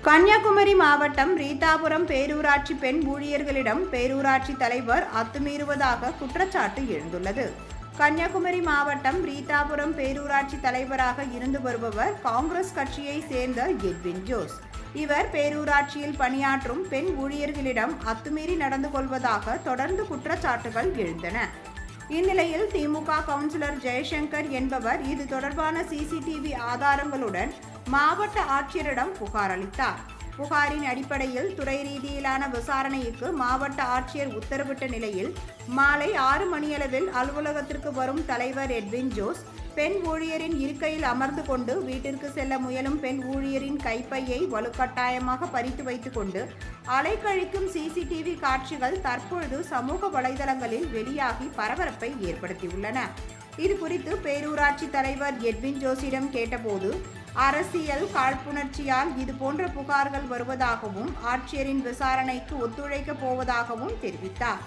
கன்னியாகுமரி மாவட்டம் ரீதாபுரம் பேரூராட்சி பெண் ஊழியர்களிடம் பேரூராட்சி தலைவர் அத்துமீறுவதாக குற்றச்சாட்டு எழுந்துள்ளது. கன்னியாகுமரி மாவட்டம் ரீதாபுரம் பேரூராட்சி தலைவராக இருந்து வருபவர் காங்கிரஸ் கட்சியை சேர்ந்த எட்வின் ஜோஸ். இவர் பேரூராட்சியில் பணியாற்றும் பெண் ஊழியர்களிடம் அத்துமீறி நடந்து கொள்வதாக தொடர்ந்து குற்றச்சாட்டுகள் எழுந்தன. இந்நிலையில் திமுக கவுன்சிலர் ஜெயசங்கர் என்பவர் இது தொடர்பான சிசிடிவி ஆதாரங்களுடன் மாவட்ட ஆட்சியரிடம் புகார் அளித்தார். புகாரின் அடிப்படையில் துறை ரீதியிலான விசாரணைக்கு மாவட்ட ஆட்சியர் உத்தரவிட்ட நிலையில் மாலை 6 மணியளவில் அலுவலகத்திற்கு வரும் தலைவர் எட்வின் ஜோஸ் பெண் ஊழியரின் இருக்கையில் அமர்ந்து கொண்டு வீட்டிற்கு செல்ல முயலும் பெண் ஊழியரின் கைப்பையை வலுக்கட்டாயமாக பறித்து வைத்துக் கொண்டு அலைக்கழிக்கும் சிசிடிவி காட்சிகள் தற்பொழுது சமூக வலைதளங்களில் வெளியாகி பரபரப்பை ஏற்படுத்தியுள்ளன. இது குறித்து பேரூராட்சி தலைவர் எட்வின் ஜோஸிடம் கேட்டபோது அரசியல் காழ்ப்புணர்ச்சியால் இதுபோன்ற புகார்கள் வருவதாகவும் ஆட்சியரின் விசாரணைக்கு ஒத்துழைக்கப் போவதாகவும் தெரிவித்தார்.